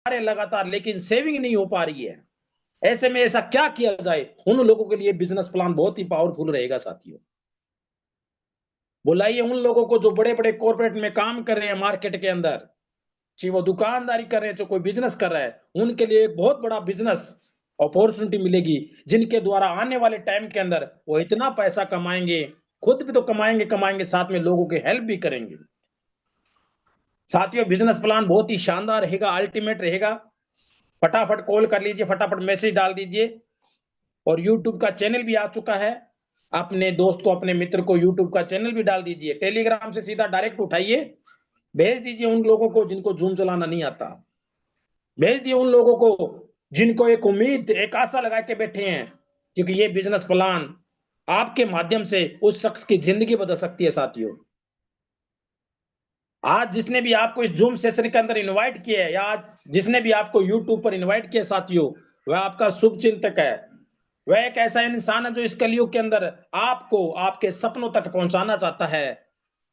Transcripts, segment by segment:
रहे लगातार, लेकिन सेविंग नहीं हो पा रही है। ऐसे में ऐसा क्या किया जाए? उन लोगों के लिए बिजनेस प्लान बहुत ही पावरफुल रहेगा साथियों। बुलाइए उन लोगों को जो बड़े बड़े कॉर्पोरेट में काम कर रहे हैं मार्केट के अंदर, चाहे वो दुकानदारी कर रहे हैं, जो कोई बिजनेस कर रहा है, उनके लिए एक बहुत बड़ा बिजनेस अपॉर्चुनिटी मिलेगी, जिनके द्वारा आने वाले टाइम के अंदर वो इतना पैसा कमाएंगे, खुद भी तो कमाएंगे कमाएंगे, साथ में लोगों की हेल्प भी करेंगे। साथियों, बिजनेस प्लान बहुत ही शानदार रहेगा, अल्टीमेट रहेगा। फटाफट कॉल कर लीजिए, फटाफट मैसेज डाल दीजिए। और यूट्यूब का चैनल भी आ चुका है, अपने दोस्त को, अपने मित्र को यूट्यूब का चैनल भी डाल दीजिए। टेलीग्राम से सीधा डायरेक्ट उठाइए, भेज दीजिए उन लोगों को जिनको जूम चलाना नहीं आता। भेज दिए उन लोगों को जिनको एक उम्मीद, एक आशा लगा के बैठे हैं, क्योंकि ये बिजनेस प्लान आपके माध्यम से उस शख्स की जिंदगी बदल सकती है साथियों। आज जिसने भी आपको इस जूम सेशन के अंदर इनवाइट किया है, या आज जिसने भी आपको यूट्यूब पर इनवाइट किया साथियों, वह आपका शुभ चिंतक है। वह एक ऐसा इंसान है जो इस कलयुग के अंदर आपको आपके सपनों तक पहुंचाना चाहता है।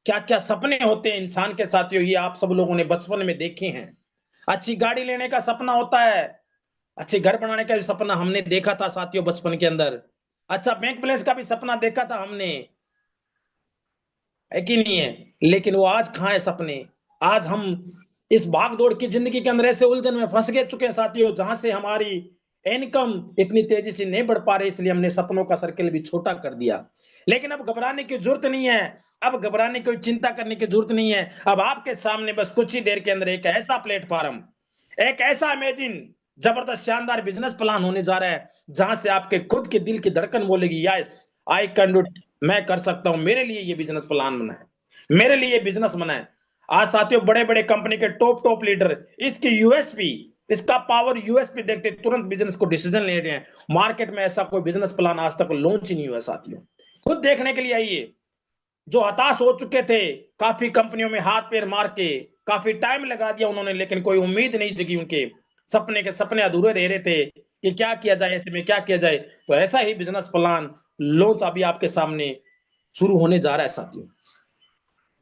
क्या क्या सपने होते हैं इंसान के साथियों, ये आप सब लोगों ने बचपन में देखे हैं। अच्छी गाड़ी लेने का सपना होता है, अच्छे घर बनाने का भी सपना हमने देखा था साथियों बचपन के अंदर। अच्छा बैंक बैलेंस का भी सपना देखा था हमने, है कि नहीं है? लेकिन वो आज कहाँ है सपने? आज हम इस भाग दौड़ की जिंदगी के अंदर ऐसे उलझन में फंस गए चुके हैं साथियों, जहां से हमारी इनकम इतनी तेजी से नहीं बढ़ पा रही, इसलिए हमने सपनों का सर्कल भी छोटा कर दिया। लेकिन अब घबराने की जरूरत नहीं है, अब घबराने की चिंता करने की जरूरत नहीं है। अब आपके सामने बस कुछ ही देर के अंदर एक ऐसा प्लेटफॉर्म, एक ऐसा अमेजिंग, जबरदस्त, शानदार बिजनेस प्लान होने जा रहा है, जहां से आपके खुद के दिल की धड़कन बोलेगी, yes I can do it, मैं कर सकता हूं। मेरे लिए ये बिजनेस प्लान बना है, मेरे लिए बिजनेस बना है। आज साथियों बड़े बड़े कंपनी के टॉप टॉप लीडर इसकी यूएसपी, इसका पावर यूएसपी देखते तुरंत बिजनेस को डिसीजन ले रहे हैं। मार्केट में ऐसा कोई बिजनेस प्लान आज तक लॉन्च ही नहीं हुआ साथियों। खुद देखने के लिए आइए। जो हताश हो चुके थे, काफी कंपनियों में हाथ पैर मार के काफी टाइम लगा दिया उन्होंने, लेकिन कोई उम्मीद नहीं जगी, उनके सपने के सपने अधूरे रह रहे थे कि क्या किया जाए, ऐसे में क्या किया जाए। तो ऐसा ही बिजनेस प्लान लॉन्च अभी आपके सामने शुरू होने जा रहा है साथियों।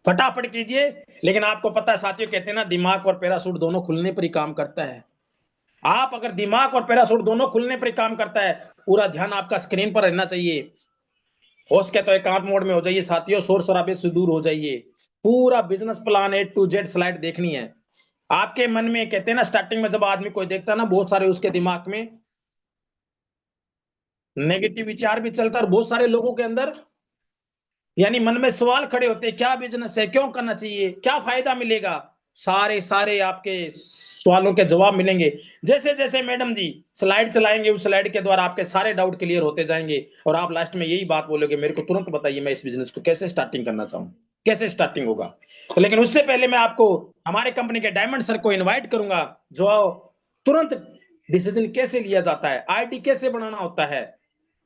फटाफट कीजिए। लेकिन आपको पता है साथियों, कहते हैं ना, दिमाग और पैराशूट दोनों खुलने पर ही काम करता है। आप अगर दिमाग और पैराशूट दोनों खुलने पर ही काम करता है, पूरा ध्यान आपका स्क्रीन पर रहना चाहिए। हो सके तो एकांत मोड में हो जाइए साथियों, शोर शराबे से दूर हो जाइए। पूरा business plan A to Z slide देखनी है आपके मन में। कहते हैं ना, स्टार्टिंग में जब आदमी कोई देखता है ना, बहुत सारे उसके दिमाग में नेगेटिव विचार भी चलता है, और बहुत सारे लोगों के अंदर यानी मन में सवाल खड़े होते हैं, क्या बिजनेस है, क्यों करना चाहिए, क्या फायदा मिलेगा। सारे सारे आपके सवालों के जवाब मिलेंगे। जैसे जैसे मैडम जी स्लाइड चलाएंगे, उस स्लाइड के द्वारा आपके सारे डाउट क्लियर होते जाएंगे, और आप लास्ट में यही बात बोलोगे, मेरे को तुरंत बताइए मैं इस बिजनेस को कैसे स्टार्टिंग करना चाहूँ, कैसे स्टार्टिंग होगा। तो लेकिन उससे पहले मैं आपको हमारे कंपनी के डायमंड सर को इन्वाइट करूंगा, जो तुरंत डिसीजन कैसे लिया जाता है, आईडी कैसे बनाना होता है,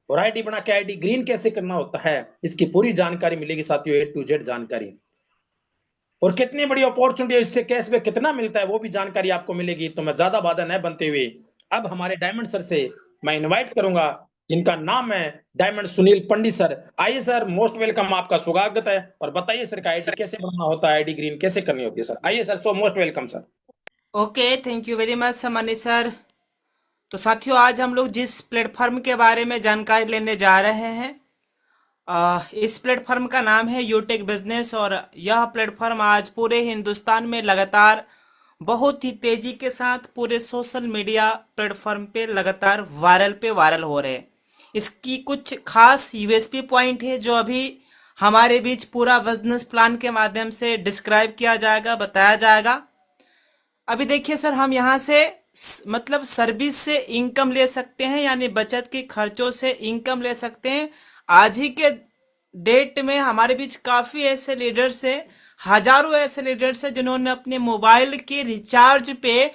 और आईडी बना के आईडी ग्रीन कैसे करना होता है, इसकी पूरी जानकारी मिलेगी साथियों, ए टू जेड जानकारी। और कितनी बड़ी अपॉर्चुनिटी है, इससे कैशबैक कितना मिलता है, वो भी जानकारी आपको मिलेगी। तो मैं ज्यादा बाधा न बनते हुए अब हमारे डायमंड सर से मैं इनवाइट करूंगा, जिनका नाम है डायमंड सुनील पंडित सर। आइए सर, मोस्ट वेलकम, आपका स्वागत है। और बताइए सर का आईडी कैसे बनाना होता है, आईडी ग्रीन कैसे करनी होती है सर। आइए sir, so most welcome sir. Okay, thank you very much Samani sir. तो साथियों, आज हम लोग जिस प्लेटफॉर्म के बारे में जानकारी लेने जा रहे हैं, इस प्लेटफॉर्म का नाम है यूटेक बिजनेस। और यह प्लेटफॉर्म आज पूरे हिंदुस्तान में लगातार बहुत ही तेजी के साथ पूरे सोशल मीडिया प्लेटफॉर्म पे लगातार वायरल हो रहे हैं। इसकी कुछ खास यूएसपी पॉइंट है जो अभी हमारे बीच पूरा बिजनेस प्लान के माध्यम से डिस्क्राइब किया जाएगा, बताया जाएगा। अभी देखिए सर, हम यहाँ से मतलब सर्विस से इनकम ले सकते हैं, यानी बचत के खर्चों से इनकम ले सकते हैं। आज ही के डेट में हमारे बीच काफी ऐसे लीडर्स हैं, हजारों ऐसे लीडर्स हैं जिन्होंने अपने मोबाइल के रिचार्ज पे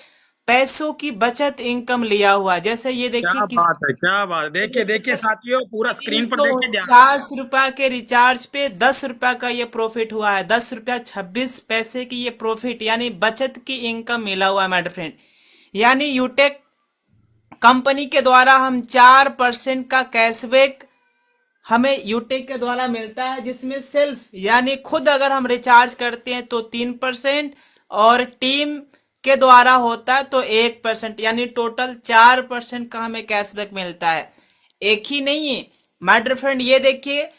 पैसों की बचत इनकम लिया हुआ है। जैसे ये देखिए, क्या बात है, क्या बात है। देखिए देखिए साथियों, पूरा तीन स्क्रीन पर सौ देखिए ध्यान। उनचास रुपया के रिचार्ज पे 10 रुपया का ये प्रॉफिट हुआ है। 10 रुपया 26 पैसे की ये प्रॉफिट यानी बचत की इनकम मिला हुआ है माय फ्रेंड। यानी यूटेक कंपनी के द्वारा हम 4% का कैशबैक हमें यूटेक के द्वारा मिलता है, जिसमें सेल्फ यानी खुद अगर हम रिचार्ज करते हैं तो 3%, और टीम के द्वारा होता है तो 1%, यानी टोटल 4% का हमें कैशबैक मिलता है। एक ही नहीं है माय डियर फ्रेंड, ये देखिए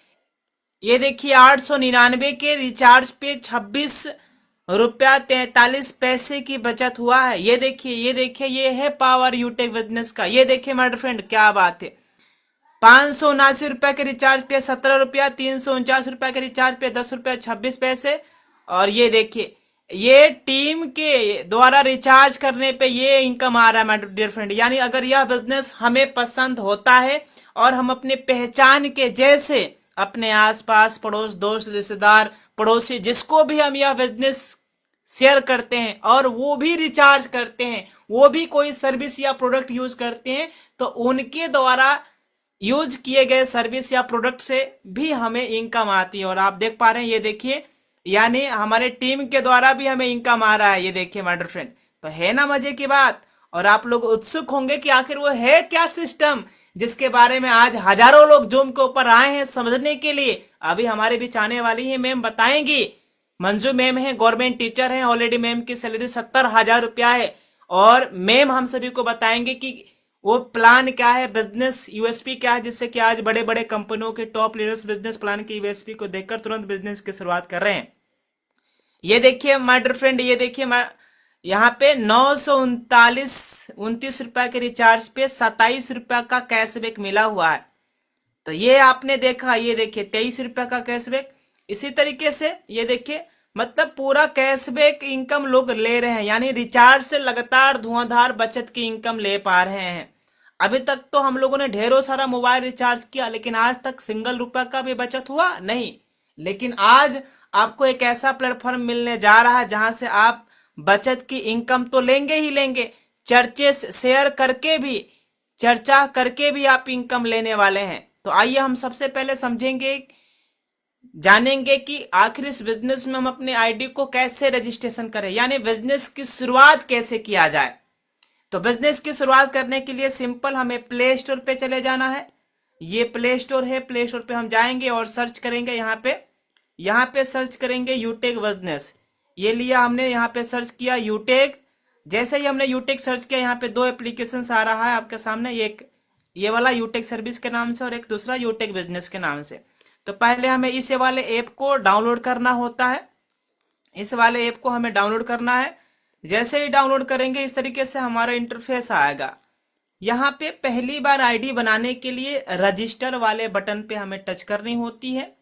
899 के रिचार्ज पे 26 रुपया 43 पैसे की बचत हुआ है। ये देखिए ये है पावर यूटेक बिजनेस का। ये देखिए माय डियर फ्रेंड, क्या बात है। 579 रुपए के रिचार्ज पे 17 रुपया, 349 रुपए के रिचार्ज पे 10 रुपया 26 पैसे। और ये देखिए ये टीम के द्वारा रिचार्ज करने पे ये इनकम आ रहा है माय डियर फ्रेंड। यानी अगर यह बिजनेस हमें पसंद होता है और हम अपने पहचान के जैसे अपने आसपास पड़ोस दोस्त रिश्तेदार पड़ोसी जिसको भी हम यह बिजनेस शेयर करते हैं और वो भी रिचार्ज करते हैं, वो भी कोई सर्विस या प्रोडक्ट यूज करते हैं, तो उनके द्वारा यूज किए गए सर्विस या प्रोडक्ट से भी हमें इनकम आती है। और आप देख पा रहे हैं, ये देखिए यानी हमारे टीम के द्वारा भी हमें इनकम आ रहा है। ये देखिए माय डियर फ्रेंड, तो है ना मजे की बात। और आप लोग उत्सुक होंगे कि आखिर वो है क्या सिस्टम जिसके बारे में आज हजारों लोग जूम के ऊपर आए हैं समझने के लिए। अभी हमारे बीच आने वाली है मैम, बताएंगी। मंजू मैम है, गवर्नमेंट टीचर है, ऑलरेडी मैम की सैलरी 70,000 रुपया है। और मैम हम सभी को बताएंगे कि वो प्लान क्या है, बिजनेस यूएसपी क्या है, जिससे कि आज बड़े बड़े कंपनियों के टॉप लीडर्स बिजनेस प्लान की यूएसपी को देखकर तुरंत बिजनेस की शुरुआत कर रहे हैं। ये देखिए माय डियर फ्रेंड, ये देखिए यहाँ पे 939 के रिचार्ज पे 27 रुपया का कैशबैक मिला हुआ है। तो ये आपने देखा, ये देखिए 23 रुपया का कैशबैक। इसी तरीके से ये देखिए मतलब पूरा कैशबैक इनकम लोग ले रहे हैं, यानी रिचार्ज से लगातार धुआंधार बचत की इनकम ले पा रहे हैं। अभी तक तो हम लोगों ने ढेरों सारा मोबाइल रिचार्ज किया, लेकिन आज तक सिंगल रुपया का भी बचत हुआ नहीं। लेकिन आज आपको एक ऐसा प्लेटफॉर्म मिलने जा रहा है जहां से आप बचत की इनकम तो लेंगे ही लेंगे, चर्चे शेयर करके भी, चर्चा करके भी आप इनकम लेने वाले हैं। तो आइए हम सबसे पहले समझेंगे, जानेंगे कि आखिर इस बिजनेस में हम अपने आईडी को कैसे रजिस्ट्रेशन करें, यानी बिजनेस की शुरुआत कैसे किया जाए। तो बिजनेस की शुरुआत करने के लिए सिंपल हमें प्ले स्टोर पे चले जाना है। ये प्ले स्टोर है, प्ले स्टोर पे हम जाएंगे और सर्च करेंगे। यहाँ पे सर्च करेंगे यूटेक बिजनेस। ये लिया हमने, यहाँ पे सर्च किया यूटेक। जैसे ही हमने यूटेक सर्च किया, यहाँ पे दो एप्लीकेशन आ रहा है आपके सामने, एक ये वाला यूटेक सर्विस के नाम से और एक दूसरा यूटेक बिजनेस के नाम से। तो पहले हमें इस वाले ऐप को डाउनलोड करना होता है। इस वाले ऐप को हमें डाउनलोड करना है। जैसे ही डाउनलोड करेंगे इस तरीके से हमारा इंटरफेस आएगा। यहाँ पे पहली बार आईडी बनाने के लिए रजिस्टर वाले बटन पे हमें टच करनी होती है।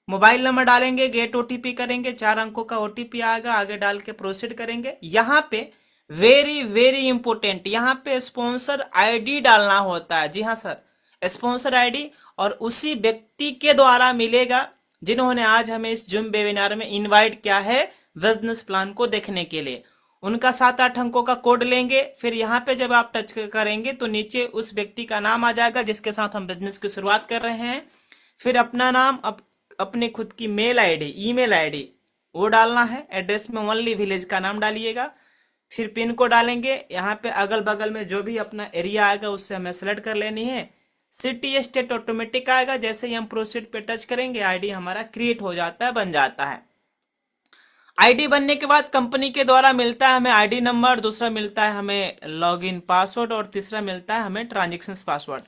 मोबाइल नंबर डालेंगे, गेट ओटीपी करेंगे, 4 अंकों का ओटीपी आएगा, आगे डाल के प्रोसीड करेंगे। यहाँ पे वेरी वेरी इंपोर्टेंट, यहाँ पे स्पॉन्सर आईडी डालना होता है। जी हाँ सर, स्पॉन्सर आईडी, और उसी व्यक्ति के द्वारा मिलेगा जिन्होंने आज हमें इस जूम वेबिनार में इनवाइट किया है बिजनेस प्लान को देखने के लिए। उनका 7-8 अंकों का कोड लेंगे। फिर यहाँ पे जब आप टच करेंगे तो नीचे उस व्यक्ति का नाम आ जाएगा जिसके साथ हम बिजनेस की शुरुआत कर रहे हैं। फिर अपना नाम, अपने खुद की मेल आईडी, ईमेल आईडी वो डालना है। एड्रेस में ओनली विलेज का नाम डालिएगा। फिर पिन को डालेंगे। यहाँ पे अगल बगल में जो भी अपना एरिया आएगा उससे हमें सेलेक्ट कर लेनी है। सिटी स्टेट ऑटोमेटिक आएगा। जैसे ही हम प्रोसीड पे टच करेंगे आईडी हमारा क्रिएट हो जाता है, बन जाता है। आईडी बनने के बाद कंपनी के द्वारा मिलता है हमें आईडी नंबर, दूसरा मिलता है हमें लॉगिन पासवर्ड और तीसरा मिलता है हमें ट्रांजेक्शन पासवर्ड।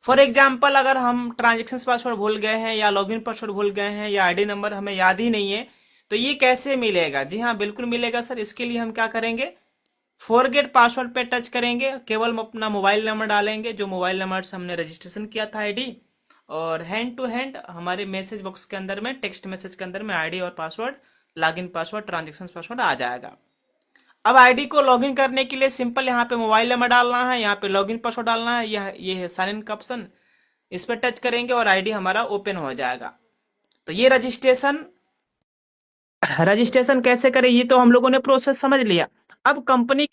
फॉर एग्जाम्पल अगर हम ट्रांजेक्शन पासवर्ड भूल गए हैं या लॉगिन पासवर्ड भूल गए हैं या आईडी नंबर हमें याद ही नहीं है, तो ये कैसे मिलेगा? जी हाँ, बिल्कुल मिलेगा सर। इसके लिए हम क्या करेंगे, फॉरगेट पासवर्ड पे टच करेंगे। केवल हम अपना मोबाइल नंबर डालेंगे, जो मोबाइल नंबर से हमने रजिस्ट्रेशन किया था आईडी, और हैंड टू हैंड हमारे मैसेज बॉक्स के अंदर में, टेक्स्ट मैसेज के अंदर में आईडी और password, login password, transaction password आ जाएगा। अब आईडी को लॉगिन करने के लिए सिंपल यहाँ पे मोबाइल नंबर डालना है, यहाँ पे लॉगिन पासवर्ड डालना है, ये है साइन इन का ऑप्शन, इस पर टच करेंगे और आईडी हमारा ओपन हो जाएगा। तो ये रजिस्ट्रेशन कैसे करें ये तो हम लोगों ने प्रोसेस समझ लिया। अब कंपनी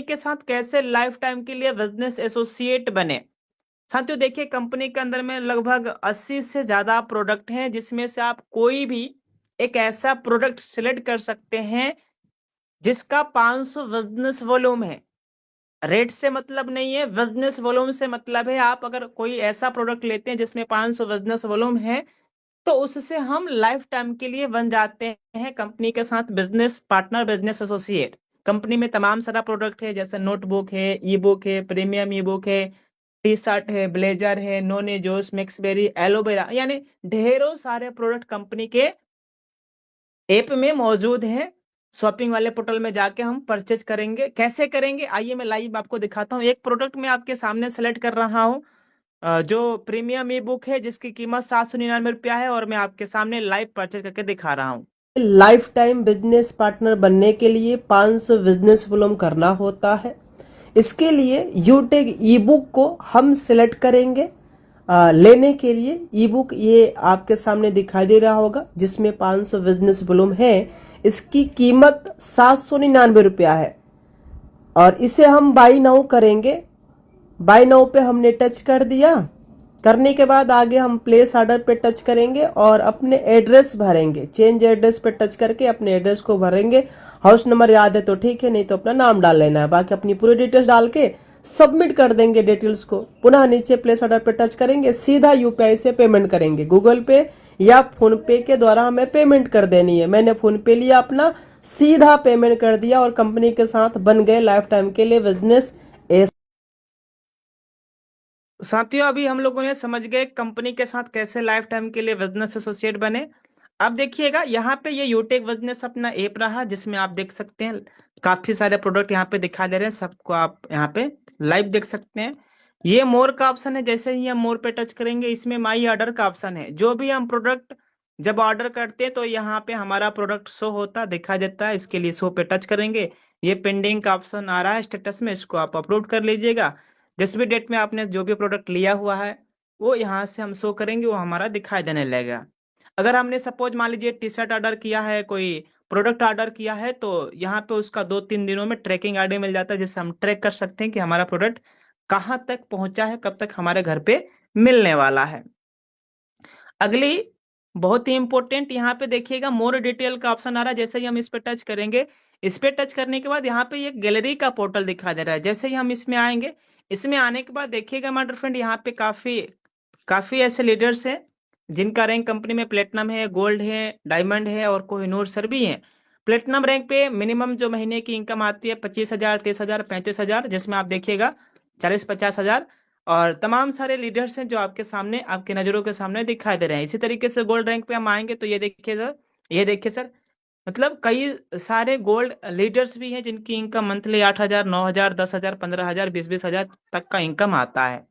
के साथ कैसे लाइफ टाइम के लिए बिजनेस एसोसिएट बने। साथियों देखिए, कंपनी के अंदर में लगभग 80 से ज्यादा प्रोडक्ट हैं, जिसमें से आप कोई भी एक ऐसा प्रोडक्ट सिलेक्ट कर सकते हैं जिसका 500 बिजनेस वॉल्यूम है। रेट से मतलब नहीं है, बिजनेस वॉल्यूम से मतलब है। आप अगर कोई ऐसा प्रोडक्ट लेते हैं जिसमें 500 बिजनेस वॉल्यूम है, तो उससे हम लाइफ टाइम के लिए बन जाते हैं कंपनी के साथ business partner, business associate. Company में तमाम सारा प्रोडक्ट है, जैसे नोटबुक है, ई बुक है, प्रीमियम ई बुक है, टी शर्ट है, ब्लेजर है, नोने जोस, मैक्सबेरी, एलोवेरा, यानी ढेरों सारे प्रोडक्ट कंपनी के ऐप में मौजूद हैं। शॉपिंग वाले पोर्टल में जाके हम परचेज करेंगे। कैसे करेंगे, आइए मैं लाइव आपको दिखाता हूँ। एक प्रोडक्ट मैं आपके सामने सेलेक्ट कर रहा हूँ, जो प्रीमियम ई बुक है, जिसकी कीमत 799 रुपया है, और मैं आपके सामने लाइव परचेज करके दिखा रहा हूँ। लाइफ टाइम बिजनेस पार्टनर बनने के लिए 500 बिजनेस वॉल्यूम करना होता है। इसके लिए यूटेक ई बुक को हम सिलेक्ट करेंगे। लेने के लिए ई बुक ये आपके सामने दिखाई दे रहा होगा, जिसमें 500 बिजनेस वॉल्यूम है। इसकी कीमत 799 रुपया है, और इसे हम बाई नाउ करेंगे। बाय नाउ पे हमने टच कर दिया। करने के बाद आगे हम प्लेस ऑर्डर पे टच करेंगे और अपने एड्रेस भरेंगे। चेंज एड्रेस पे टच करके अपने एड्रेस को भरेंगे। हाउस नंबर याद है तो ठीक है, नहीं तो अपना नाम डाल लेना है। बाकी अपनी पूरी डिटेल्स डाल के सबमिट कर देंगे डिटेल्स को। पुनः नीचे प्लेस ऑर्डर पे टच करेंगे, सीधा यूपीआई से पेमेंट करेंगे। गूगल पे या फोन पे के द्वारा हमें पेमेंट कर देनी है। मैंने फोन पे लिया अपना, सीधा पेमेंट कर दिया और कंपनी के साथ बन गए लाइफ टाइम के लिए बिजनेस। साथियों, अभी हम लोगों ने समझ गए कंपनी के साथ कैसे लाइफ टाइम के लिए बिजनेस एसोसिएट बने। अब देखिएगा यहाँ पे ये यूटेक बिजनेस अपना ऐप रहा, जिसमें आप देख सकते हैं काफी सारे प्रोडक्ट यहाँ पे दिखा दे रहे हैं। सबको आप यहाँ पे लाइव देख सकते हैं। ये मोर का ऑप्शन है, जैसे ही हम मोर पे टच करेंगे, इसमें माई ऑर्डर का ऑप्शन है। जो भी हम प्रोडक्ट जब ऑर्डर करते हैं तो यहाँ पे हमारा प्रोडक्ट शो होता दिखा देता है। इसके लिए शो पे टच करेंगे। ये पेंडिंग का ऑप्शन आ रहा है स्टेटस में, इसको आप अपलोड कर लीजिएगा। जिस भी डेट में आपने जो भी प्रोडक्ट लिया हुआ है वो यहाँ से हम शो करेंगे, वो हमारा दिखाई देने लगेगा। अगर हमने सपोज मान लीजिए टी शर्ट ऑर्डर किया है, कोई प्रोडक्ट ऑर्डर किया है, तो यहाँ पे उसका 2-3 दिनों में ट्रैकिंग आईडी मिल जाता है, जिससे हम ट्रैक कर सकते हैं कि हमारा प्रोडक्ट कहाँ तक पहुंचा है, कब तक हमारे घर पे मिलने वाला है। अगली बहुत ही इंपॉर्टेंट, यहाँ पे देखिएगा मोर डिटेल का ऑप्शन आ रहा है। जैसे ही हम इस पे टच करेंगे, इस पे टच करने के बाद यहाँ पे एक गैलरी का पोर्टल दिखा दे रहा है। जैसे ही हम इसमें आएंगे, इसमें आने के बाद देखिएगा माय डियर फ्रेंड, यहाँ पे काफी काफी ऐसे लीडर्स हैं जिनका रैंक कंपनी में प्लेटिनम है, गोल्ड है, डायमंड है और कोहिनूर सर भी है। प्लेटिनम रैंक पे मिनिमम जो महीने की इनकम आती है 25,000, 30,000, 35,000, जिसमें आप देखिएगा 40-50,000। और तमाम सारे लीडर्स हैं जो आपके सामने, आपके नजरों के सामने दिखाई दे रहे हैं। इसी तरीके से गोल्ड रैंक पे हम आएंगे तो ये देखिए सर, ये देखिए सर, मतलब कई सारे गोल्ड लीडर्स भी हैं जिनकी इनकम मंथली 8,000, 9,000, 10,000, 15,000, 20-20,000 तक का इनकम आता है।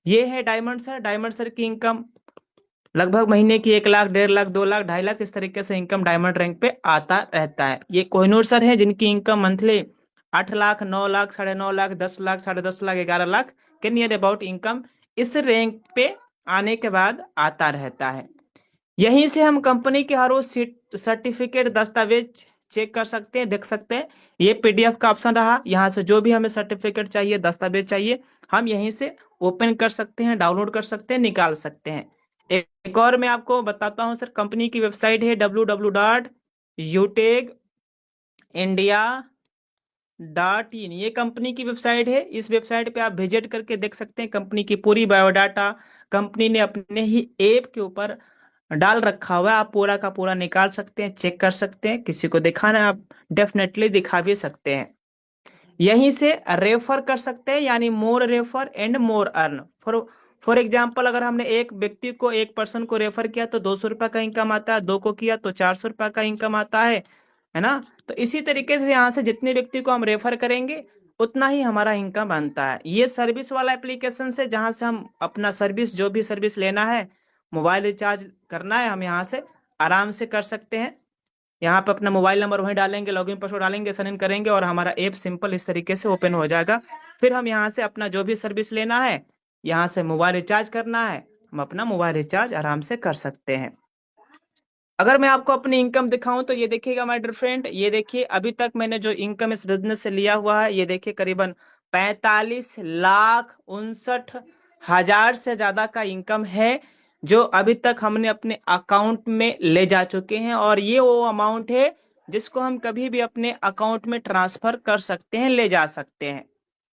ये है डायमंड सर। डायमंड सर की इनकम लगभग महीने की 1 लाख, 1.5 लाख, 2 लाख, 2.5 लाख, इस तरीके से इनकम डायमंड रैंक पे आता रहता है। ये कोहिनूर सर है जिनकी इनकम मंथली 8 लाख, 9 लाख, 9.5 लाख, 10 लाख, 10.5 लाख, 11 लाख के नियर अबाउट इनकम इस रैंक पे आने के बाद आता रहता है। यहीं से हम कंपनी के हर रोज सर्टिफिकेट, दस्तावेज चेक कर सकते हैं, देख सकते हैं। ये पीडीएफ का ऑप्शन रहा, यहाँ से जो भी हमें सर्टिफिकेट चाहिए, दस्तावेज चाहिए, हम यहीं से ओपन कर सकते हैं, डाउनलोड कर सकते हैं, निकाल सकते हैं। एक और मैं आपको बताता हूँ सर, कंपनी की वेबसाइट है www.utegindia.in। ये कंपनी की वेबसाइट है। इस वेबसाइट पे आप विजिट करके देख सकते हैं कंपनी की पूरी बायोडाटा। कंपनी ने अपने ही ऐप के ऊपर डाल रखा हुआ है, आप पूरा का पूरा निकाल सकते हैं, चेक कर सकते हैं। किसी को दिखाना है, आप डेफिनेटली दिखा भी सकते हैं। यहीं से रेफर कर सकते हैं, यानी more refer and more earn. For example, अगर हमने एक व्यक्ति को, एक पर्सन को रेफर किया तो 200 रुपये का इनकम आता है, 2 को किया तो 400 रुपये का इनकम आता है ना। तो इसी तरीके से यहाँ से जितने व्यक्ति को हम रेफर करेंगे उतना ही हमारा इनकम बनता है। ये सर्विस वाला एप्लीकेशन से, जहाँ से हम अपना सर्विस, जो भी सर्विस लेना है, मोबाइल रिचार्ज करना है, हम यहाँ से आराम से कर सकते हैं। यहाँ पे अपना मोबाइल नंबर वहीं डालेंगे, लॉगिन पासवर्ड डालेंगे, साइन इन करेंगे और हमारा ऐप सिंपल इस तरीके से ओपन हो जाएगा। फिर हम यहाँ से अपना जो भी सर्विस लेना है, यहाँ से मोबाइल रिचार्ज करना है, हम अपना मोबाइल रिचार्ज आराम से कर सकते हैं। अगर मैं आपको अपनी इनकम दिखाऊं तो ये देखिएगा माय डियर फ्रेंड, ये देखिए अभी तक मैंने जो इनकम इस बिजनेस से लिया हुआ है, ये देखिए करीबन 45,59,000 से ज्यादा का इनकम है, जो अभी तक हमने अपने अकाउंट में ले जा चुके हैं। और ये वो अमाउंट है जिसको हम कभी भी अपने अकाउंट में ट्रांसफर कर सकते हैं, ले जा सकते हैं।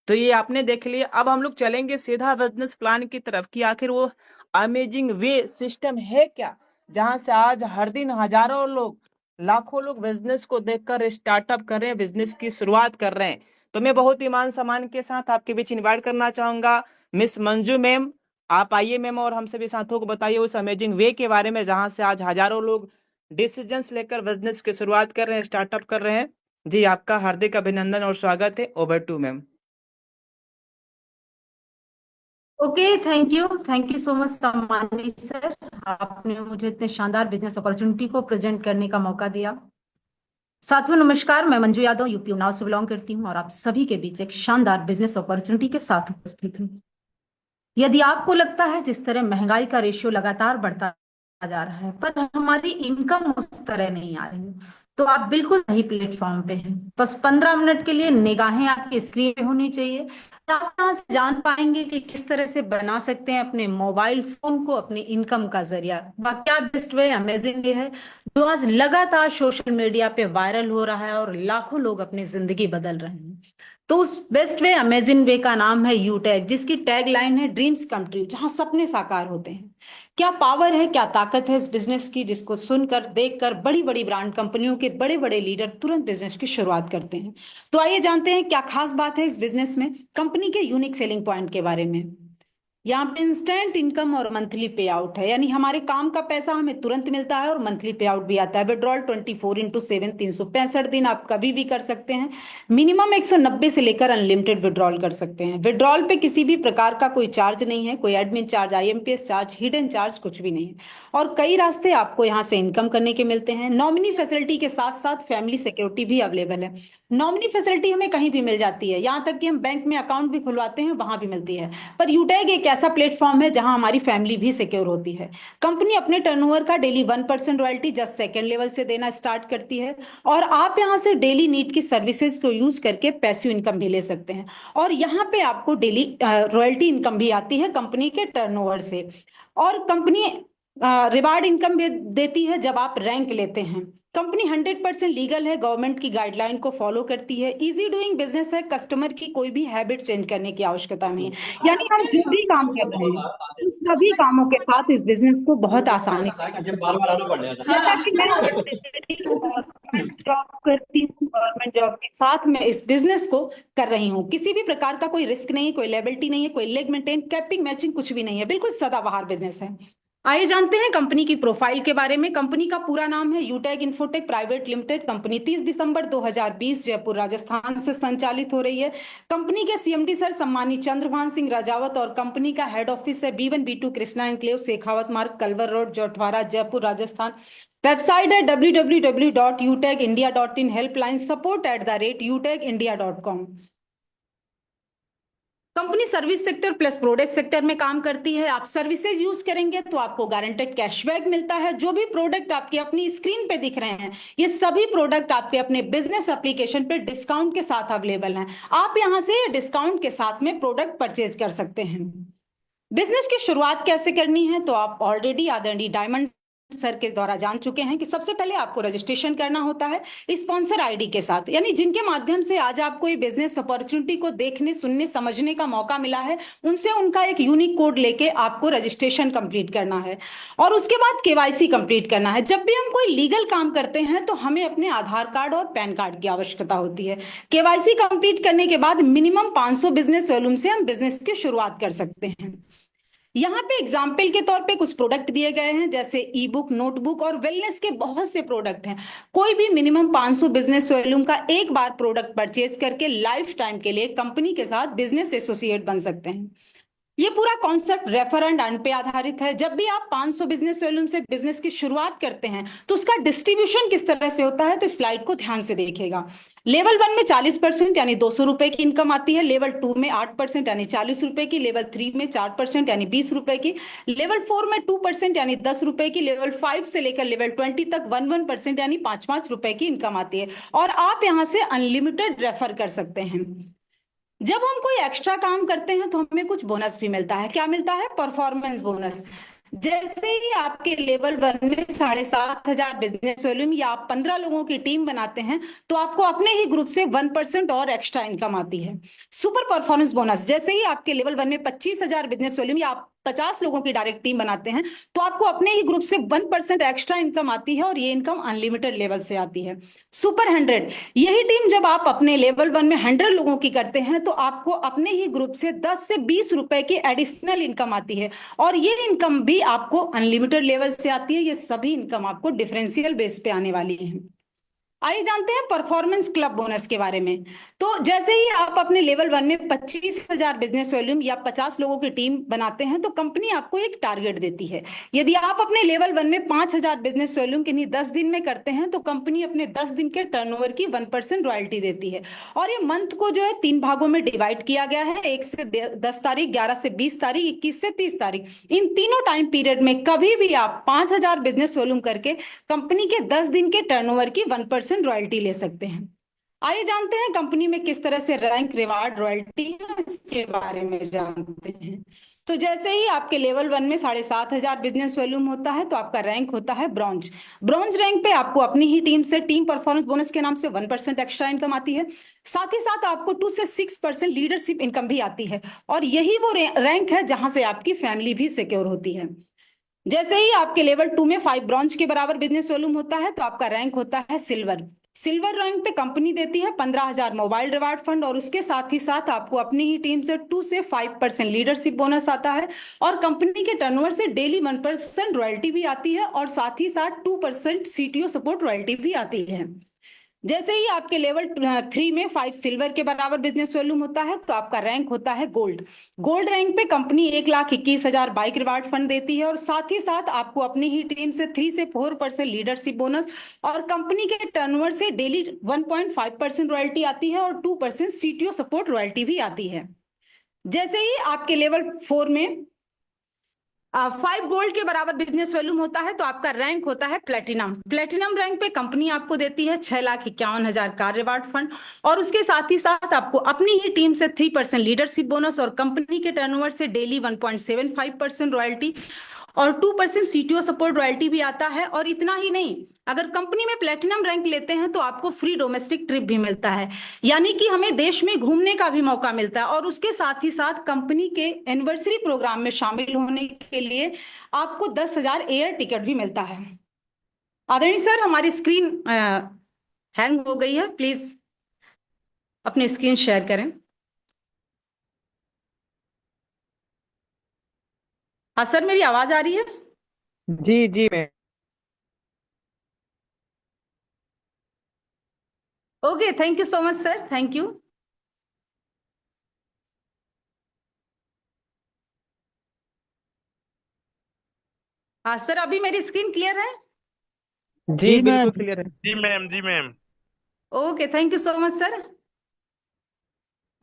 तो ये आपने देख लिया। अब हम लोग चलेंगे सीधा बिजनेस प्लान की तरफ कि आखिर वो अमेजिंग वे सिस्टम है क्या, जहां से आज हर दिन हजारों लोग, लाखों लोग बिजनेस को देखकर स्टार्टअप कर रहे हैं, बिजनेस की शुरुआत कर रहे हैं। तो मैं बहुत ही मान सम्मान के साथ आपके बीच इनवाइट करना चाहूंगा मिस मंजू मैम। आप आइए मैम और हम सभी साथियों को बताइए उस अमेजिंग वे के बारे में जहां से आज हजारों लोग डिसीजंस लेकर बिजनेस की शुरुआत कर रहे हैं, स्टार्टअप कर रहे हैं। जी आपका हार्दिक अभिनंदन और स्वागत है। Over to ma'am. Okay, thank you so much सम्मानी सर। आपने मुझे इतने शानदार बिजनेस अपॉर्चुनिटी को प्रेजेंट करने का मौका दिया। साथियों नमस्कार, मैं मंजू यादव यूपी उन्नाव से बिलोंग करती हूँ और आप सभी के बीच एक शानदार बिजनेस अपॉर्चुनिटी के साथ उपस्थित हूँ। यदि आपको लगता है जिस तरह महंगाई का रेशियो लगातार बढ़ता जा रहा है पर हमारी इनकम उस तरह नहीं आ रही, तो आप बिल्कुल सही प्लेटफॉर्म पे हैं। बस 15 मिनट के लिए निगाहें आपकी इसलिए होनी चाहिए, आप यहाँ से जान पाएंगे कि किस तरह से बना सकते हैं अपने मोबाइल फोन को अपनी इनकम का जरिया। क्या बेस्ट वे, अमेजिंग वे है जो आज लगातार सोशल मीडिया पे वायरल हो रहा है और लाखों लोग अपनी जिंदगी बदल रहे हैं। तो उस बेस्ट वे, अमेजिंग वे का नाम है यूटेक, जिसकी टैग लाइन है ड्रीम्स कम ट्रू, जहां सपने साकार होते हैं। क्या पावर है, क्या ताकत है इस बिजनेस की, जिसको सुनकर देखकर बड़ी बड़ी ब्रांड कंपनियों के बड़े बड़े लीडर तुरंत बिजनेस की शुरुआत करते हैं। तो आइए जानते हैं क्या खास बात है इस बिजनेस में, कंपनी के यूनिक सेलिंग पॉइंट के बारे में। यहाँ पे इंस्टेंट इनकम और मंथली पे आउट है, यानी हमारे काम का पैसा हमें तुरंत मिलता है और मंथली पे आउट भी आता है। विड्रॉल 24x7 365 दिन आप कभी भी कर सकते हैं। मिनिमम 190 से लेकर अनलिमिटेड विड्रॉल कर सकते हैं। विड्रॉल पे किसी भी प्रकार का कोई चार्ज नहीं है, कोई admin charge, IMPS charge, hidden charge कुछ भी नहीं है। और कई रास्ते आपको यहाँ से इनकम करने के मिलते हैं। नॉमिनी फैसिलिटी के साथ साथ फैमिली सिक्योरिटी भी अवेलेबल है। नॉमिनी फैसिलिटी हमें कहीं भी मिल जाती है, यहाँ तक कि हम बैंक में अकाउंट भी खुलवाते हैं, वहां भी मिलती है। पर यूटैग एक ऐसा प्लेटफॉर्म है जहां हमारी फैमिली भी सिक्योर होती है। कंपनी अपने टर्नओवर का daily 1% royalty just second level से देना स्टार्ट करती है और आप यहां से डेली नीड की सर्विसेज को यूज करके पैसिव इनकम भी ले सकते हैं। और यहाँ पे आपको डेली रॉयल्टी इनकम भी आती है कंपनी के टर्नओवर से। और कंपनी रिवार्ड इनकम भी देती है जब आप रैंक लेते हैं। कंपनी 100% लीगल है, गवर्नमेंट की गाइडलाइन को फॉलो करती है, इजी डूइंग बिजनेस है, कस्टमर की कोई भी हैबिट चेंज करने की आवश्यकता नहीं है। यानी हम जो भी काम कर रहे हैं उन सभी कामों के साथ इस बिजनेस को बहुत आसानी से कर सकते हैं। जैसा कि मैं गवर्नमेंट जॉब करती हूँ, गवर्नमेंट जॉब के साथ मैं इस बिजनेस को कर रही हूँ। किसी भी प्रकार का कोई रिस्क नहीं है, कोई लायबिलिटी नहीं है, कोई लेग मेंटेन, कैपिंग मैचिंग कुछ भी नहीं है, बिल्कुल सदाबहार बिजनेस है। आइए जानते हैं कंपनी की प्रोफाइल के बारे में। कंपनी का पूरा नाम है यूटेक इन्फोटेक प्राइवेट लिमिटेड। कंपनी 30 दिसंबर 2020 जयपुर राजस्थान से संचालित हो रही है। कंपनी के सीएमडी सर सम्मानित चंद्रभान सिंह राजावत और कंपनी का हेड ऑफिस है B1 B2 Krishna enclave, Shekhawat मार्ग, culvert road, Jhotwara, Jaipur Rajasthan. Website है www.utekindia.in, helpline support@utekindia.com। Company service sector plus product sector में काम करती है। आप सर्विसेज यूज करेंगे तो आपको गारंटेड कैशबैक मिलता है। जो भी प्रोडक्ट आपके अपनी स्क्रीन पे दिख रहे हैं ये सभी प्रोडक्ट आपके अपने बिजनेस एप्लीकेशन पे डिस्काउंट के साथ अवेलेबल हैं। आप यहां से डिस्काउंट के साथ में प्रोडक्ट परचेज कर सकते हैं। बिजनेस की शुरुआत कैसे करनी है तो आप ऑलरेडी आदरणीय डायमंड सर के द्वारा जान चुके हैं कि सबसे पहले आपको रजिस्ट्रेशन करना होता है स्पॉन्सर आईडी के साथ, यानी जिनके माध्यम से आज आपको ये बिजनेस अपॉर्चुनिटी को देखने, सुनने, समझने का मौका मिला है, उनसे उनका एक यूनिक कोड लेके आपको रजिस्ट्रेशन कंप्लीट करना है। और उसके बाद केवाईसी कंप्लीट करना है। जब भी हम कोई लीगल काम करते हैं तो हमें अपने आधार कार्ड और पैन कार्ड की आवश्यकता होती है। केवाईसी कंप्लीट करने के बाद मिनिमम 500 बिजनेस वॉल्यूम से हम बिजनेस की शुरुआत कर सकते हैं। यहाँ पे एग्जाम्पल के तौर पे कुछ प्रोडक्ट दिए गए हैं, जैसे ई बुक, नोटबुक और वेलनेस के बहुत से प्रोडक्ट हैं। कोई भी मिनिमम 500 बिजनेस वॉल्यूम का एक बार प्रोडक्ट परचेज करके लाइफ टाइम के लिए कंपनी के साथ बिजनेस एसोसिएट बन सकते हैं। ये पूरा कॉन्सेप्ट रेफर एंड अर्न पे आधारित है। जब भी आप 500 बिजनेस वॉल्यूम से बिजनेस की शुरुआत करते हैं तो उसका डिस्ट्रीब्यूशन किस तरह से होता है तो स्लाइड को ध्यान से देखिएगा। लेवल 1 में 40% यानी 200 रुपए की इनकम आती है। लेवल 2 में 8% यानी 40 रुपए की। लेवल 3 में 4% यानी 20 रुपए की। लेवल 4 में 2% यानी 10 रुपए की। लेवल 5 से लेकर लेवल 20 तक 1% यानी 5 रुपए की इनकम आती है। और आप यहां से अनलिमिटेड रेफर कर सकते हैं। जब हम कोई एक्स्ट्रा काम करते हैं तो हमें कुछ बोनस भी मिलता है। क्या मिलता है? Performance bonus. जैसे ही आपके लेवल 1 में 7,500 बिजनेस वॉल्यूम या आप 15 लोगों की टीम बनाते हैं तो आपको अपने ही ग्रुप से 1% और एक्स्ट्रा इनकम आती है। सुपर परफॉर्मेंस बोनस, जैसे ही आपके लेवल 1 में 25,000 बिजनेस वॉल्यूम या आप 50 लोगों की डायरेक्ट टीम बनाते हैं तो आपको अपने ही ग्रुप से 1% एक्स्ट्रा इनकम आती है और ये इनकम अनलिमिटेड लेवल से आती है। सुपर 100 यही टीम जब आप अपने लेवल 1 में 100 लोगों की करते हैं तो आपको अपने ही ग्रुप से 10 से 20 रुपए की एडिशनल इनकम आती है और ये इनकम भी आपको अनलिमिटेड लेवल से आती है। ये सभी इनकम आपको डिफरेंशियल बेस पे आने वाली है। आइए जानते हैं परफॉर्मेंस क्लब बोनस के बारे में। तो जैसे ही आप अपने लेवल 1 में 25,000 बिजनेस वॉल्यूम या 50 लोगों की टीम बनाते हैं तो कंपनी आपको एक टारगेट देती है। यदि आप अपने लेवल 1 में 5,000 बिजनेस वॉल्यूम किन्हीं 10 दिन में करते हैं तो कंपनी अपने 10 दिन के टर्नओवर की 1% रॉयल्टी देती है। और ये मंथ को जो है 3 भागों में डिवाइड किया गया है, 1 से 10 तारीख, 11 से 20 तारीख, 21 से 30 तारीख। इन तीनों टाइम पीरियड में कभी भी आप 5,000 बिजनेस वॉल्यूम करके कंपनी के 10 दिन के टर्नओवर की 1% रॉयल्टी ले सकते हैं। आइए जानते हैं कंपनी में किस तरह से रैंक, रिवार्ड, रॉयल्टी है, इसके बारे में जानते हैं। तो जैसे ही आपके लेवल 1 में 7,500 बिजनेस वॉल्यूम होता है तो आपका रैंक होता है ब्रॉन्ज। ब्रॉन्ज रैंक पे आपको अपनी ही टीम से टीम परफॉर्मेंस बोनस के नाम से 1% एक्स्ट्रा इनकम आती है। साथ ही साथ आपको 2 से 6% लीडरशिप इनकम भी आती है और यही वो रैंक है जहां से आपकी फैमिली भी सिक्योर होती है। जैसे ही आपके लेवल 2 में 5 ब्रॉन्ज के बराबर बिजनेस वॉल्यूम होता है तो आपका रैंक होता है सिल्वर। सिल्वर रैंक पे कंपनी देती है 15,000 मोबाइल रिवार्ड फंड और उसके साथ ही साथ आपको अपनी ही टीम से 2 से 5% लीडरशिप बोनस आता है और कंपनी के टर्नओवर से डेली 1% रॉयल्टी भी आती है और साथ ही साथ 2% सीटीओ सपोर्ट रॉयल्टी भी आती है। जैसे ही आपके लेवल 3 में 5 सिल्वर के बराबर बिजनेस वॉल्यूम होता है तो आपका रैंक होता है गोल्ड। गोल्ड रैंक पे कंपनी 1,21,000 बाइक रिवार्ड फंड देती है और साथ ही साथ आपको अपनी ही टीम से 3 से 4% लीडरशिप बोनस और कंपनी के टर्नओवर से डेली 1.5% रॉयल्टी आती है और 2% सीटीओ सपोर्ट रॉयल्टी भी आती है। जैसे ही आपके लेवल 4 में 5 गोल्ड के बराबर बिजनेस वॉल्यूम होता है तो आपका रैंक होता है प्लेटिनम। प्लेटिनम रैंक पे कंपनी आपको देती है 6,51,000 का रिवार्ड फंड और उसके साथ ही साथ आपको अपनी ही टीम से 3% लीडरशिप बोनस और कंपनी के टर्नओवर से डेली 1.75% रॉयल्टी और 2% सीटीओ सपोर्ट रॉयल्टी भी आता है। और इतना ही नहीं, अगर कंपनी में प्लेटिनम रैंक लेते हैं तो आपको फ्री डोमेस्टिक ट्रिप भी मिलता है, यानी कि हमें देश में घूमने का भी मौका मिलता है और उसके साथ ही साथ कंपनी के एनिवर्सरी प्रोग्राम में शामिल होने के लिए आपको 10,000 एयर टिकट भी मिलता है। आदरणीय सर, हमारी स्क्रीन हैंग हो गई है, प्लीज अपनी स्क्रीन शेयर करें। हाँ सर, मेरी आवाज आ रही है? जी जी ma'am. Okay, thank you so much sir, thank you. हाँ सर, अभी मेरी स्क्रीन क्लियर है? जी बिल्कुल क्लियर है। जी मैम, जी ma'am. Okay, thank you so much sir.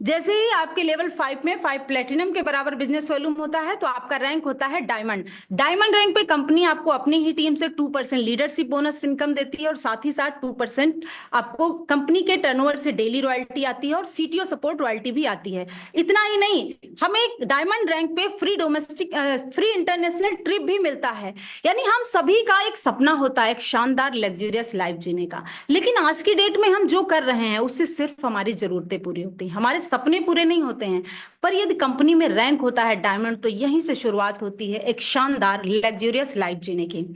जैसे ही आपके लेवल 5 में 5 प्लेटिनम के बराबर बिजनेस वॉल्यूम होता है तो आपका रैंक होता है डायमंड। डायमंड रैंक पे कंपनी आपको अपनी ही टीम से 2% लीडरशिप बोनस इनकम देती है और साथ ही साथ 2% आपको कंपनी के टर्नओवर से डेली रॉयल्टी आती है और सीटीओ सपोर्ट रॉयल्टी भी आती है। इतना ही नहीं, हमें डायमंड रैंक पे फ्री इंटरनेशनल ट्रिप भी मिलता है। यानी हम सभी का एक सपना होता है एक शानदार लग्जरियस लाइफ जीने का, लेकिन आज की डेट में हम जो कर रहे हैं उससे सिर्फ हमारी जरूरतें पूरी होती हैं, हमारे सपने पूरे नहीं होते हैं। पर यदि कंपनी में रैंक होता है डायमंड तो यहीं से शुरुआत होती है एक शानदार लग्जरियस लाइफ जीने की।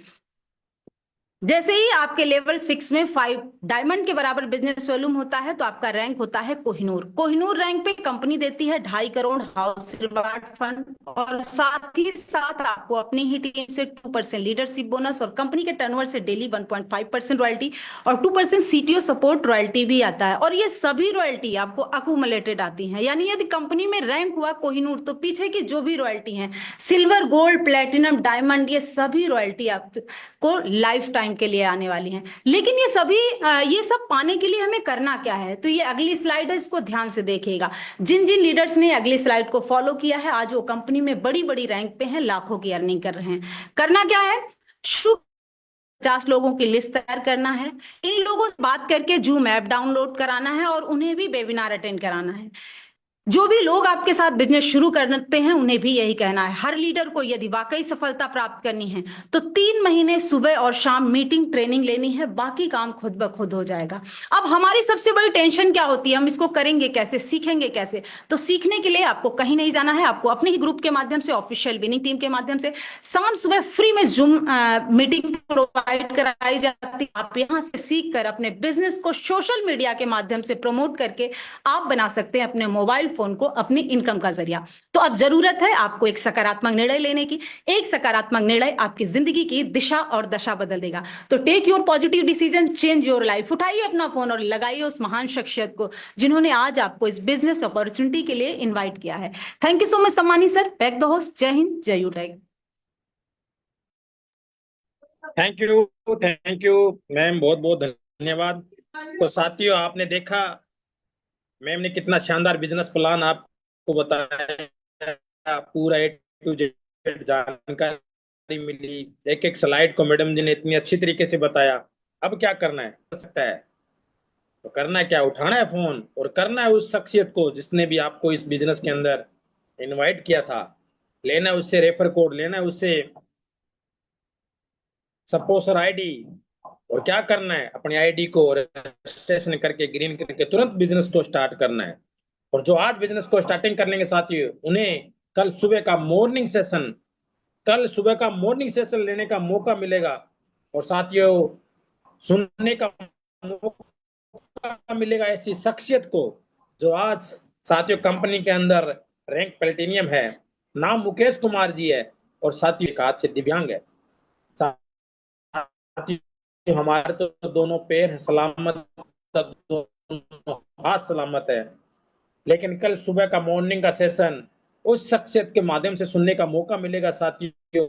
जैसे ही आपके लेवल 6 में 5 डायमंड के बराबर बिजनेस वॉल्यूम होता है तो आपका रैंक होता है कोहिनूर। कोहिनूर रैंक पे कंपनी देती है 2.5 करोड़ हाउस रिवार्ड फंड और साथ ही साथ आपको अपनी ही टीम से 2% लीडरशिप बोनस और कंपनी के टर्नओवर से डेली 1.5% रॉयल्टी और 2% सीटीओ सपोर्ट रॉयल्टी भी आता है। और ये सभी रॉयल्टी आपको अकुमुलेटेड आती है, यानी यदि कंपनी में रैंक हुआ कोहिनूर तो पीछे की जो भी रॉयल्टी है सिल्वर, गोल्ड, प्लेटिनम, डायमंड, ये सभी रॉयल्टी आपको लाइफ टाइम के लिए आने वाली हैं। लेकिन ये सब पाने के लिए हमें करना क्या है, तो ये अगली स्लाइड है, इसको ध्यान से देखिएगा। जिन जिन लीडर्स ने अगली स्लाइड को फॉलो किया है आज वो कंपनी में बड़ी बड़ी रैंक पे हैं, लाखों की अर्निंग कर रहे हैं। करना क्या है, 50 लोगों की लिस्ट तैयार करना है, इन लोगों से बात करके जूम ऐप डाउनलोड कराना है और उन्हें भी वेबिनार अटेंड कराना है। जो भी लोग आपके साथ बिजनेस शुरू करते हैं उन्हें भी यही कहना है, हर लीडर को यदि वाकई सफलता प्राप्त करनी है तो 3 महीने सुबह और शाम मीटिंग ट्रेनिंग लेनी है, बाकी काम खुद ब खुद हो जाएगा। अब हमारी सबसे बड़ी टेंशन क्या होती है, हम इसको करेंगे कैसे, सीखेंगे कैसे? तो सीखने के लिए आपको कहीं नहीं जाना है, आपको अपने ही ग्रुप के माध्यम से, ऑफिशियल विनिंग टीम के माध्यम से शाम सुबह फ्री में जूम मीटिंग प्रोवाइड कराई जाती है। आप यहां से सीख कर अपने बिजनेस को सोशल मीडिया के माध्यम से प्रमोट करके आप बना सकते हैं अपने मोबाइल फोन को अपनी इनकम का जरिया। तो अब जरूरत है आपको एक सकारात्मक निर्णय लेने की। एक सकारात्मक निर्णय आपकी जिंदगी की दिशा और दशा बदल देगा। तो take your positive decision, change your life. उठाइए अपना फोन और लगाइए उस महान शख्सियत को जिन्होंने आज आपको इस बिजनेस अपॉर्चुनिटी के लिए इन्वाइट किया है। थैंक यू सो मच सम्मानी सर, बैक द होस्ट। जय हिंद, जय यूटैग। थैंक यू मैम, बहुत बहुत धन्यवाद। तो साथियों, आपने देखा मैम ने कितना शानदार बिजनेस प्लान आपको बताया, पूरा ए टू जेड जानकारी मिली। एक एक स्लाइड को मैडम जी ने इतनी अच्छी तरीके से बताया। अब क्या करना है, कर सकता है तो करना है क्या, उठाना है फोन और करना है उस शख्सियत को जिसने भी आपको इस बिजनेस के अंदर इनवाइट किया था। लेना है उससे रेफर कोड, लेना है उससे सपोसर आईडी, और क्या करना है, अपनी आईडी को रजिस्ट्रेशन करके ग्रीन करके तुरंत बिजनेस को स्टार्ट करना है। और जो आज बिजनेस को स्टार्टिंग करने के साथ ही उन्हें कल सुबह का मॉर्निंग सेशन लेने का मौका मिलेगा। और साथियों, सुनने का मौका मिलेगा ऐसी शख्सियत को जो आज साथियों कंपनी के अंदर रैंक प्लेटिनियम है। नाम मुकेश कुमार जी है और साथियों एक हाथ से दिव्यांग है। साथियों, हमारे तो दोनों पैर सलामत, दोनों हाथ सलामत है, लेकिन कल सुबह का मॉर्निंग का सेशन उस शख्सियत के माध्यम से सुनने का मौका मिलेगा। साथियों,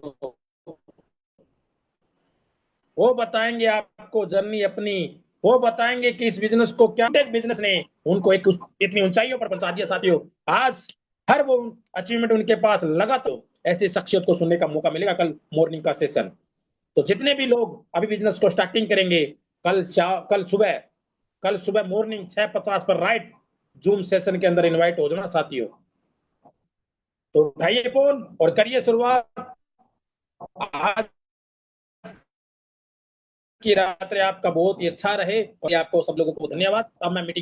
वो बताएंगे आपको जर्नी अपनी, वो बताएंगे कि इस बिजनेस को क्या, टेक बिजनेस ने उनको एक इतनी ऊंचाइयों पर पहुंचा दिया। साथियों, आज हर वो अचीवमेंट उनके पास लगा, तो ऐसी शख्सियत को सुनने का मौका मिलेगा कल मॉर्निंग का सेशन। तो जितने भी लोग अभी बिजनेस को स्टार्टिंग करेंगे, कल सुबह मॉर्निंग 6:50 पर राइट जूम सेशन के अंदर इनवाइट हो जाना साथियों। तो उठाइए फोन और करिए शुरुआत। आज की रात्रि आपका बहुत ही अच्छा रहे और आपको सब लोगों को धन्यवाद। अब मैं मीटिंग